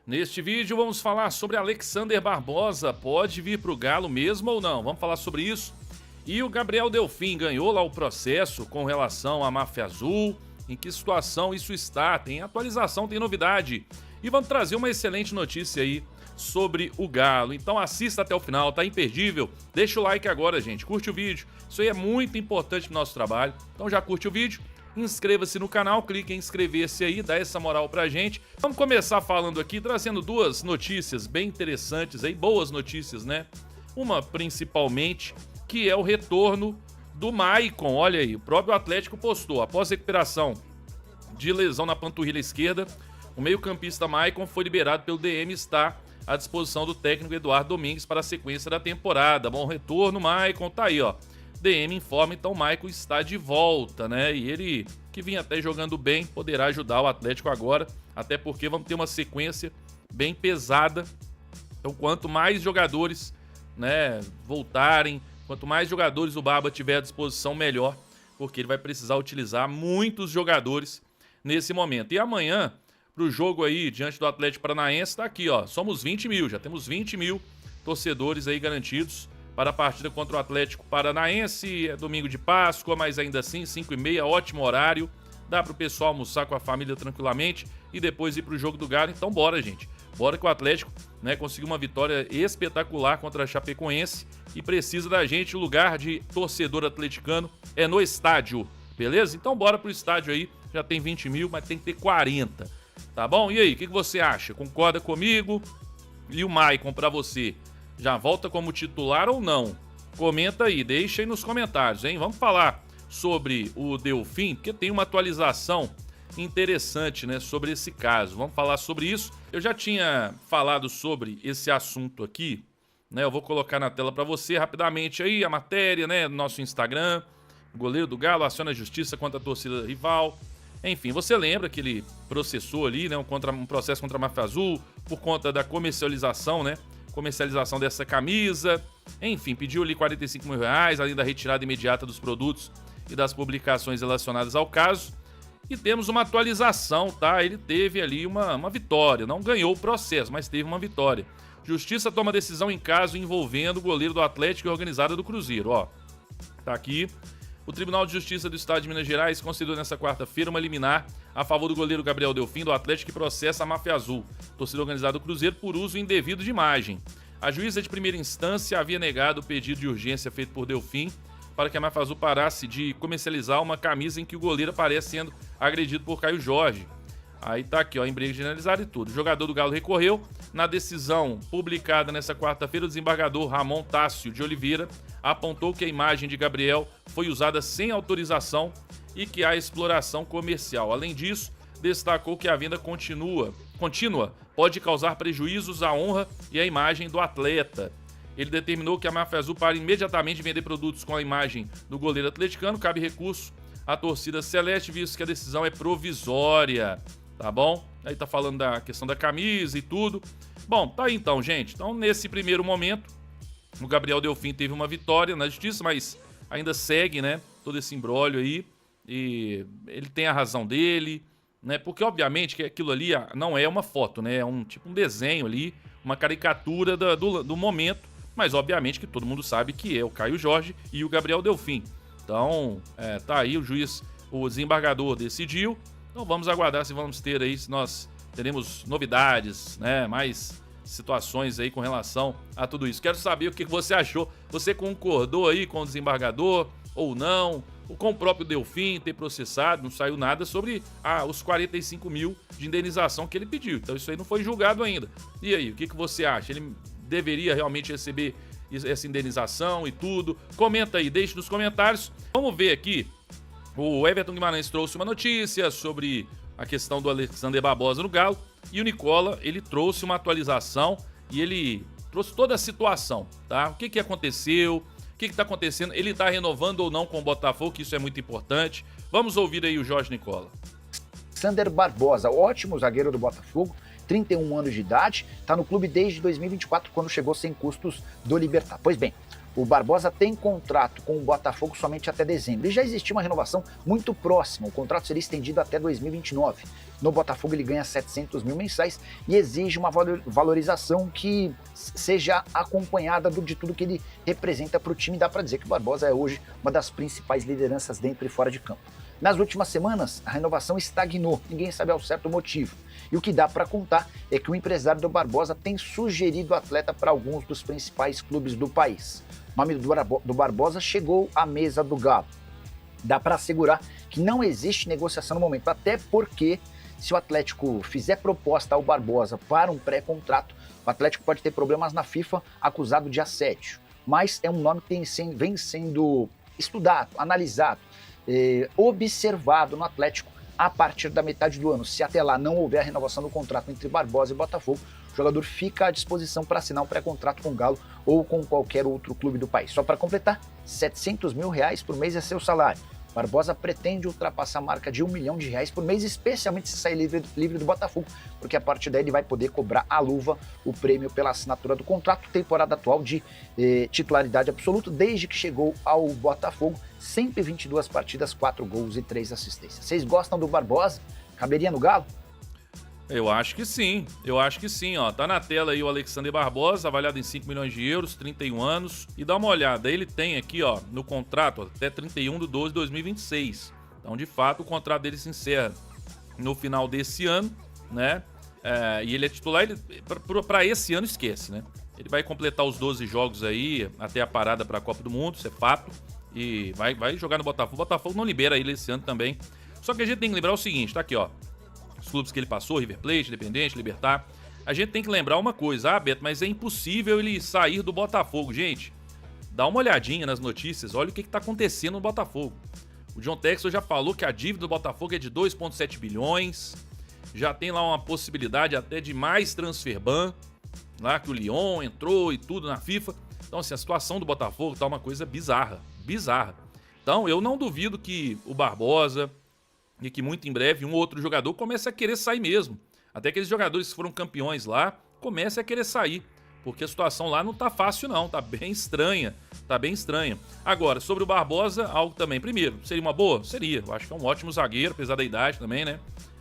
Neste vídeo vamos falar sobre Alexander Barbosa, pode vir para o Galo mesmo ou não? Vamos falar sobre isso. E o Gabriel Delfim ganhou lá o processo com relação à Máfia Azul, em que situação isso está? Tem atualização, tem novidade. E vamos trazer uma excelente notícia aí sobre o Galo. Então assista até o final, tá imperdível. Deixa o like agora, gente, curte o vídeo. Isso aí é muito importante pro nosso trabalho. Então já curte o vídeo. Inscreva-se no canal, clique em inscrever-se aí, dá essa moral pra gente. Vamos começar falando aqui, trazendo duas notícias bem interessantes aí, boas notícias, né? Uma principalmente, que é o retorno do Maicon. Olha aí, o próprio Atlético postou, após recuperação de lesão na panturrilha esquerda, o meio-campista Maicon foi liberado pelo DM e está à disposição do técnico Eduardo Domingues para a sequência da temporada. Bom retorno, Maicon, tá aí, ó. DM informa, então o Maicon está de volta, né? E ele, que vinha até jogando bem, poderá ajudar o Atlético agora, até porque vamos ter uma sequência bem pesada. Então, quanto mais jogadores, né, voltarem, quanto mais jogadores o Barba tiver à disposição, melhor, porque ele vai precisar utilizar muitos jogadores nesse momento. E amanhã, pro jogo aí, diante do Atlético Paranaense, tá aqui, ó, somos 20 mil, já temos 20 mil torcedores aí garantidos para a partida contra o Atlético Paranaense. É domingo de Páscoa, mas ainda assim, 5h30, ótimo horário. Dá para o pessoal almoçar com a família tranquilamente e depois ir para o jogo do Galo. Então bora, gente. Bora que o Atlético, né, conseguiu uma vitória espetacular contra a Chapecoense e precisa da gente. O lugar de torcedor atleticano é no estádio, beleza? Então bora pro estádio aí. Já tem 20 mil, mas tem que ter 40, tá bom? E aí, o que você acha? Concorda comigo? E o Maicon para você? Já volta como titular ou não? Comenta aí, deixa aí nos comentários, hein? Vamos falar sobre o Delfim, porque tem uma atualização interessante, né, sobre esse caso. Vamos falar sobre isso. Eu já tinha falado sobre esse assunto aqui, né? Eu vou colocar na tela para você rapidamente aí a matéria, né, no nosso Instagram. O goleiro do Galo aciona a justiça contra a torcida rival. Enfim, você lembra que ele processou ali, né, um processo contra a Máfia Azul por conta da comercialização, né? Comercialização dessa camisa, enfim, pediu ali R$45 mil, além da retirada imediata dos produtos e das publicações relacionadas ao caso. E temos uma atualização, tá? Ele teve ali uma vitória, não ganhou o processo, mas teve uma vitória. Justiça toma decisão em caso envolvendo o goleiro do Atlético e organizada do Cruzeiro, ó. Tá aqui. O Tribunal de Justiça do Estado de Minas Gerais concedeu nesta quarta-feira uma liminar a favor do goleiro Gabriel Delfim do Atlético que processa a Máfia Azul, torcida organizada do Cruzeiro, por uso indevido de imagem. A juíza de primeira instância havia negado o pedido de urgência feito por Delfim para que a Máfia Azul parasse de comercializar uma camisa em que o goleiro aparece sendo agredido por Caio Jorge. Aí tá aqui, ó, embriague generalizado e tudo. O jogador do Galo recorreu. Na decisão publicada nesta quarta-feira, o desembargador Ramon Tássio de Oliveira apontou que a imagem de Gabriel foi usada sem autorização e que há exploração comercial. Além disso, destacou que a venda contínua pode causar prejuízos à honra e à imagem do atleta. Ele determinou que a Máfia Azul pare imediatamente de vender produtos com a imagem do goleiro atleticano. Cabe recurso à torcida celeste, visto que a decisão é provisória. Tá bom? Aí tá falando da questão da camisa e tudo. Bom, tá aí então, gente. Então, nesse primeiro momento, o Gabriel Delfim teve uma vitória na justiça, mas ainda segue, né, todo esse imbróglio aí. E ele tem a razão dele, né? Porque, obviamente, que aquilo ali não é uma foto, né? É um desenho ali, uma caricatura do momento. Mas, obviamente, que todo mundo sabe que é o Caio Jorge e o Gabriel Delfim. Então, tá aí, o desembargador decidiu. Então vamos aguardar se vamos ter aí, se nós teremos novidades, né, mais situações aí com relação a tudo isso. Quero saber o que você achou. Você concordou aí com o desembargador ou não? Ou com o próprio Delfim ter processado? Não saiu nada sobre os 45 mil de indenização que ele pediu. Então isso aí não foi julgado ainda. E aí, o que você acha? Ele deveria realmente receber essa indenização e tudo? Comenta aí, deixe nos comentários. Vamos ver aqui. O Everton Guimarães trouxe uma notícia sobre a questão do Alexander Barbosa no Galo. E o Nicola, ele trouxe uma atualização e ele trouxe toda a situação, tá? O que aconteceu, o que tá acontecendo, ele tá renovando ou não com o Botafogo, que isso é muito importante. Vamos ouvir aí o Jorge Nicola. Alexander Barbosa, ótimo zagueiro do Botafogo, 31 anos de idade, tá no clube desde 2024, quando chegou sem custos do Libertad. Pois bem, O Barbosa tem contrato com o Botafogo somente até dezembro. E já existia uma renovação muito próxima. O contrato seria estendido até 2029. No Botafogo ele ganha 700 mil mensais e exige uma valorização que seja acompanhada de tudo que ele representa para o time. Dá para dizer que o Barbosa é hoje uma das principais lideranças dentro e fora de campo. Nas últimas semanas, a renovação estagnou, ninguém sabe ao certo motivo. E o que dá para contar é que o empresário do Barbosa tem sugerido o atleta para alguns dos principais clubes do país. O nome do Barbosa chegou à mesa do Galo. Dá para assegurar que não existe negociação no momento, até porque se o Atlético fizer proposta ao Barbosa para um pré-contrato, o Atlético pode ter problemas na FIFA acusado de assédio. Mas é um nome que vem sendo estudado, analisado, observado no Atlético a partir da metade do ano. Se até lá não houver a renovação do contrato entre Barbosa e Botafogo, o jogador fica à disposição para assinar um pré-contrato com o Galo ou com qualquer outro clube do país. Só para completar, R$700 mil por mês é seu salário. Barbosa pretende ultrapassar a marca de R$1 milhão por mês, especialmente se sair livre do Botafogo, porque a partir daí ele vai poder cobrar à luva o prêmio pela assinatura do contrato, temporada atual de titularidade absoluta, desde que chegou ao Botafogo, 122 partidas, 4 gols e 3 assistências. Vocês gostam do Barbosa? Caberia no Galo? Eu acho que sim, ó. Tá na tela aí o Alexander Barbosa, avaliado em 5 milhões de euros, 31 anos. E dá uma olhada, ele tem aqui, ó, no contrato, ó, até 31/12/2026. Então, de fato, o contrato dele se encerra no final desse ano, né? E ele é titular, pra esse ano esquece, né? Ele vai completar os 12 jogos aí, até a parada pra Copa do Mundo, isso é fato. E vai jogar no Botafogo. O Botafogo não libera ele esse ano também. Só que a gente tem que lembrar o seguinte, tá aqui, ó. Os clubes que ele passou, River Plate, Independente, Libertad. A gente tem que lembrar uma coisa, Beto, mas é impossível ele sair do Botafogo. Gente, dá uma olhadinha nas notícias, olha o que tá acontecendo no Botafogo. O John Textor já falou que a dívida do Botafogo é de 2,7 bilhões, já tem lá uma possibilidade até de mais transfer ban, lá que o Lyon entrou e tudo na FIFA. Então, assim, a situação do Botafogo tá uma coisa bizarra. Então, eu não duvido que o Barbosa e que muito em breve um outro jogador comece a querer sair mesmo. Até aqueles jogadores que foram campeões lá comecem a querer sair, porque a situação lá não tá fácil não, tá bem estranha. Agora, sobre o Barbosa, algo também. Primeiro, seria uma boa? Seria. Eu acho que é um ótimo zagueiro, apesar da idade também, né?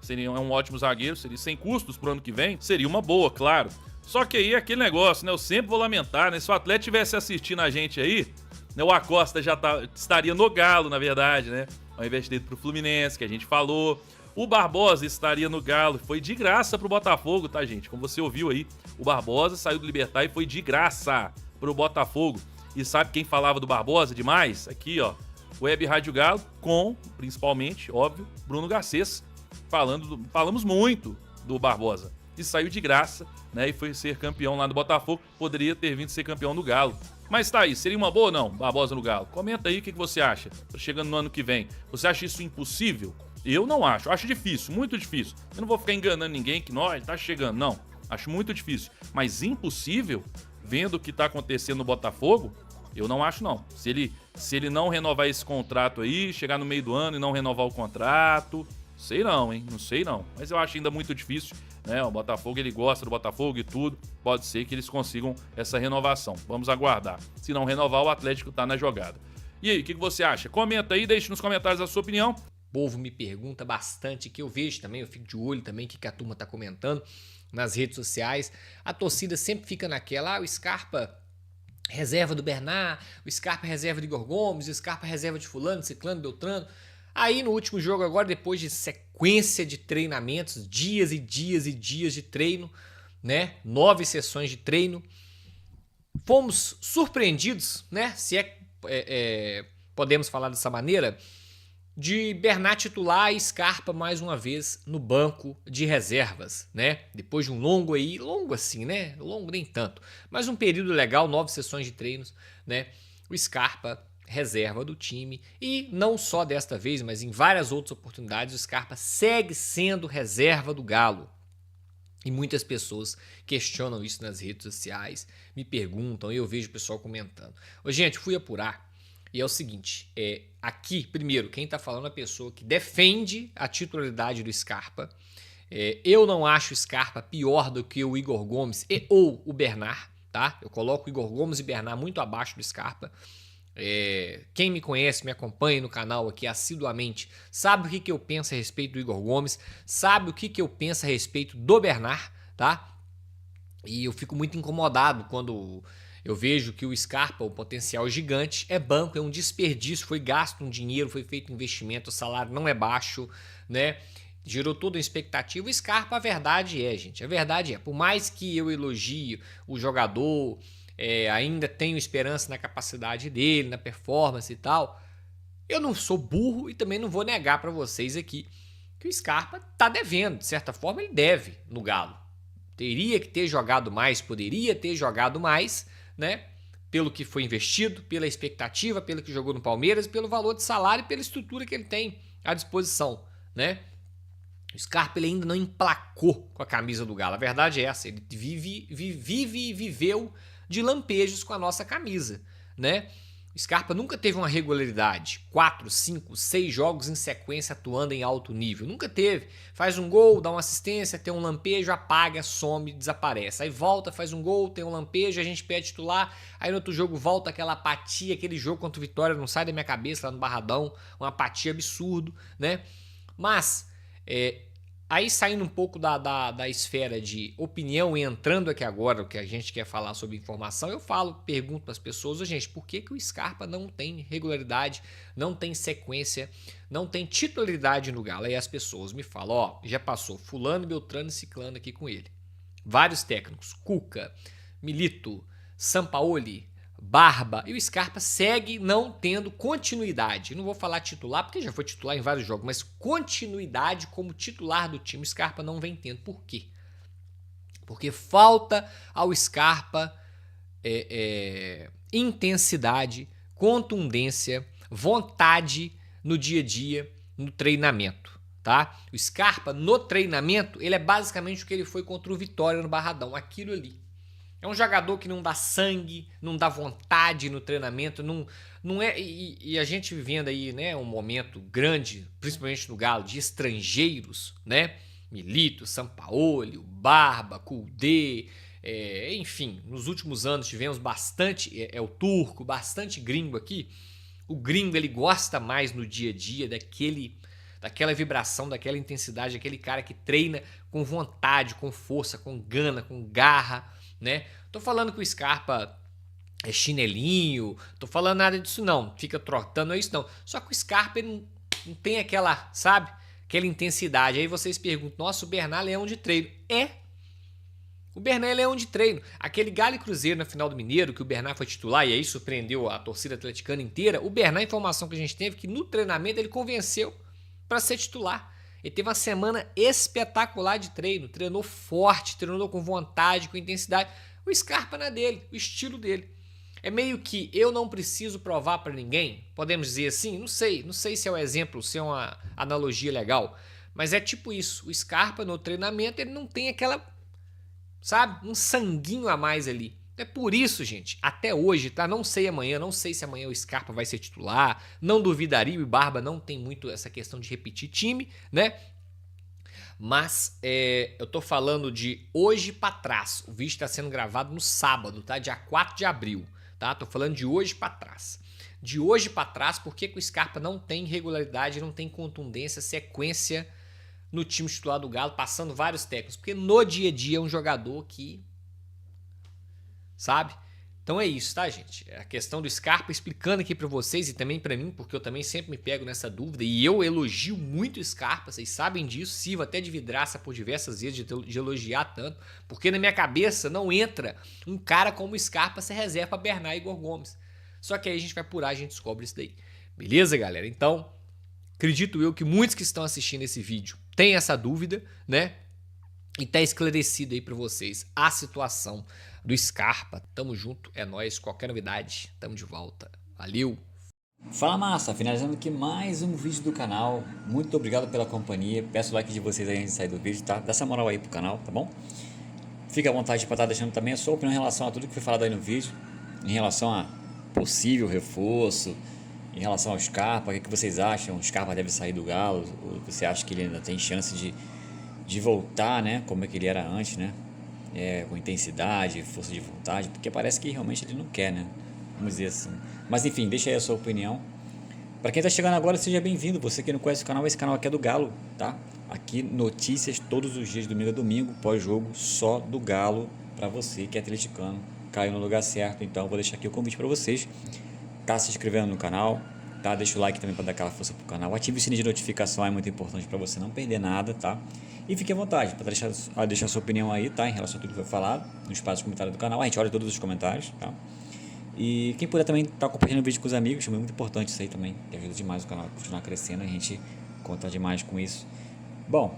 Seria um ótimo zagueiro, seria sem custos pro ano que vem. Seria uma boa, claro. Só que aí é aquele negócio, né? Eu sempre vou lamentar, né? Se o Atlético estivesse assistindo a gente aí, né? O Acosta já estaria no Galo, na verdade, né? Ao invés de ir pro Fluminense, que a gente falou. O Barbosa estaria no Galo. Foi de graça pro Botafogo, tá, gente? Como você ouviu aí, o Barbosa saiu do Libertad e foi de graça pro Botafogo. E sabe quem falava do Barbosa demais? Aqui, ó. Web Rádio Galo, com, principalmente, óbvio, Bruno Garcês. Falamos muito do Barbosa. E saiu de graça, né? E foi ser campeão lá no Botafogo. Poderia ter vindo ser campeão no Galo. Mas tá aí, seria uma boa ou não, Barbosa no Galo? Comenta aí o que você acha, chegando no ano que vem. Você acha isso impossível? Eu não acho, acho difícil, muito difícil. Eu não vou ficar enganando ninguém que, nós tá chegando, não. Acho muito difícil. Mas impossível, vendo o que tá acontecendo no Botafogo, eu não acho não. Se ele não renovar esse contrato aí, chegar no meio do ano e não renovar o contrato, sei não, hein? Não sei não. Mas eu acho ainda muito difícil, né? O Botafogo, ele gosta do Botafogo e tudo. Pode ser que eles consigam essa renovação. Vamos aguardar. Se não renovar, o Atlético tá na jogada. E aí, o que você acha? Comenta aí, deixe nos comentários a sua opinião. O povo me pergunta bastante, que eu vejo também, eu fico de olho também, o que a turma tá comentando nas redes sociais. A torcida sempre fica naquela, o Scarpa reserva do Bernard, o Scarpa reserva de Igor Gomes, o Scarpa reserva de fulano, ciclano, beltrano. Aí no último jogo agora, depois de sequência de treinamentos, dias e dias e dias de treino, né? 9 sessões de treino, fomos surpreendidos, né? Se podemos falar dessa maneira, de Bernard titular e Scarpa mais uma vez no banco de reservas, né? Depois de um longo assim, né? Longo nem tanto, mas um período legal, 9 sessões de treinos, né? O Scarpa reserva do time, e não só desta vez, mas em várias outras oportunidades, o Scarpa segue sendo reserva do Galo. E muitas pessoas questionam isso nas redes sociais, me perguntam, e eu vejo o pessoal comentando. Ô, gente, fui apurar, e é o seguinte, aqui, primeiro, quem está falando é a pessoa que defende a titularidade do Scarpa. Eu não acho o Scarpa pior do que o Igor Gomes ou o Bernard, tá? Eu coloco o Igor Gomes e Bernard muito abaixo do Scarpa. Quem me conhece, me acompanha no canal aqui assiduamente, sabe o que eu penso a respeito do Igor Gomes, sabe o que eu penso a respeito do Bernard, tá? E eu fico muito incomodado quando eu vejo que o Scarpa, o potencial gigante, é banco, é um desperdício, foi gasto um dinheiro, foi feito um investimento, o salário não é baixo, né? Gerou toda a expectativa. O Scarpa, a verdade é, gente, a verdade é, por mais que eu elogie o jogador, ainda tenho esperança na capacidade dele, na performance e tal, eu não sou burro e também não vou negar para vocês aqui que o Scarpa tá devendo, de certa forma ele deve no Galo. Teria que ter jogado mais, poderia ter jogado mais, né? Pelo que foi investido, pela expectativa, pelo que jogou no Palmeiras, pelo valor de salário e pela estrutura que ele tem à disposição, né? O Scarpa ele ainda não emplacou com a camisa do Galo. A verdade é essa, ele vive e viveu de lampejos com a nossa camisa, né? O Scarpa nunca teve uma regularidade, 4, 5, 6 jogos em sequência atuando em alto nível, nunca teve. Faz um gol, dá uma assistência, tem um lampejo, apaga, some, desaparece. Aí volta, faz um gol, tem um lampejo, a gente pede titular, aí no outro jogo volta aquela apatia, aquele jogo contra o Vitória, não sai da minha cabeça lá no Barradão, uma apatia absurdo, né? Mas, aí saindo um pouco da esfera de opinião e entrando aqui agora, o que a gente quer falar sobre informação, eu pergunto para as pessoas, gente, por que o Scarpa não tem regularidade, não tem sequência, não tem titularidade no Galo? Aí as pessoas me falam, já passou fulano, Beltrano e Ciclano aqui com ele. Vários técnicos, Cuca, Milito, Sampaoli, Barba, e o Scarpa segue não tendo continuidade. Não vou falar titular, porque já foi titular em vários jogos, mas continuidade como titular do time, o Scarpa não vem tendo. Por quê? Porque falta ao Scarpa intensidade, contundência, vontade no dia a dia, no treinamento, tá? O Scarpa no treinamento, ele é basicamente o que ele foi contra o Vitória no Barradão, aquilo ali. É um jogador que não dá sangue, não dá vontade no treinamento, não é. E a gente vivendo aí, né, um momento grande, principalmente no Galo, de estrangeiros, né? Milito, Sampaoli, o Barba, Kudê, enfim, nos últimos anos tivemos bastante, o turco, bastante gringo aqui. O gringo ele gosta mais no dia a dia daquela vibração, daquela intensidade, daquele cara que treina com vontade, com força, com gana, com garra, né? Tô falando que o Scarpa é chinelinho, tô falando nada disso não, fica trotando, não é isso não. Só que o Scarpa ele não tem aquela, sabe? Aquela intensidade. Aí vocês perguntam, nossa, o Bernard é leão de treino. O Bernard é leão de treino. Aquele Galo e Cruzeiro na final do Mineiro, que o Bernard foi titular e aí surpreendeu a torcida atleticana inteira, o Bernard, a informação que a gente teve, que no treinamento ele convenceu para ser titular. Ele teve uma semana espetacular de treino, treinou forte, treinou com vontade, com intensidade. O Scarpa não é dele, o estilo dele. É meio que eu não preciso provar para ninguém, podemos dizer assim? Não sei se é um exemplo, se é uma analogia legal, mas é tipo isso. O Scarpa no treinamento ele não tem aquela, sabe, um sanguinho a mais ali. É por isso, gente, até hoje, tá? Não sei amanhã, não sei se amanhã o Scarpa vai ser titular, não duvidaria, o Barba não tem muito essa questão de repetir time, né? Mas eu tô falando de hoje pra trás. O vídeo tá sendo gravado no sábado, tá? Dia 4 de abril, tá? Tô falando de hoje pra trás. De hoje pra trás, por que o Scarpa não tem regularidade, não tem contundência, sequência no time titular do Galo, passando vários técnicos? Porque no dia a dia é um jogador que... sabe? Então é isso, tá, gente? A questão do Scarpa, explicando aqui pra vocês e também pra mim, porque eu também sempre me pego nessa dúvida e eu elogio muito o Scarpa, vocês sabem disso, sirvo até de vidraça por diversas vezes de elogiar tanto, porque na minha cabeça não entra um cara como o Scarpa ser reserva pra Bernard e Igor Gomes. Só que aí a gente vai apurar, a gente descobre isso daí. Beleza, galera? Então, acredito eu que muitos que estão assistindo esse vídeo têm essa dúvida, né? E tá esclarecido aí pra vocês a situação do Scarpa. Tamo junto, é nóis. Qualquer novidade, tamo de volta. Valeu! Fala massa, finalizando aqui mais um vídeo do canal. Muito obrigado pela companhia. Peço o like de vocês aí antes de sair do vídeo, tá? Dá essa moral aí pro canal, tá bom? Fique à vontade para estar deixando também a sua opinião em relação a tudo que foi falado aí no vídeo, em relação a possível reforço, em relação ao Scarpa. O que vocês acham? O Scarpa deve sair do Galo? Ou você acha que ele ainda tem chance de voltar, né? Como é que ele era antes, né? com intensidade, força de vontade, porque parece que realmente ele não quer, né? Vamos dizer assim. Mas enfim, deixa aí a sua opinião. Para quem está chegando agora, seja bem-vindo. Você que não conhece o canal, esse canal aqui é do Galo, tá? Aqui notícias todos os dias, domingo a domingo, pós-jogo, só do Galo, para você que é atleticano, caiu no lugar certo. Então vou deixar aqui o convite para vocês. Tá se inscrevendo no canal, tá? Deixa o like também para dar aquela força pro canal. Ative o sininho de notificação, é muito importante para você não perder nada, tá? E fique à vontade para deixar sua opinião aí, tá? Em relação a tudo que foi falado, no espaço de comentário do canal. A gente olha todos os comentários, tá? E quem puder também estar compartilhando o vídeo com os amigos, é muito importante isso aí também, que ajuda demais o canal a continuar crescendo, a gente conta demais com isso. Bom,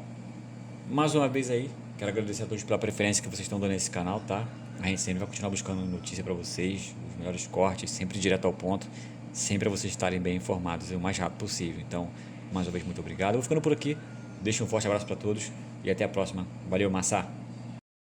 mais uma vez aí, quero agradecer a todos pela preferência que vocês estão dando nesse canal, tá? A gente sempre vai continuar buscando notícia para vocês, os melhores cortes, sempre direto ao ponto, sempre para vocês estarem bem informados o mais rápido possível. Então, mais uma vez, muito obrigado. Eu vou ficando por aqui, deixo um forte abraço para todos e até a próxima. Valeu, Massa!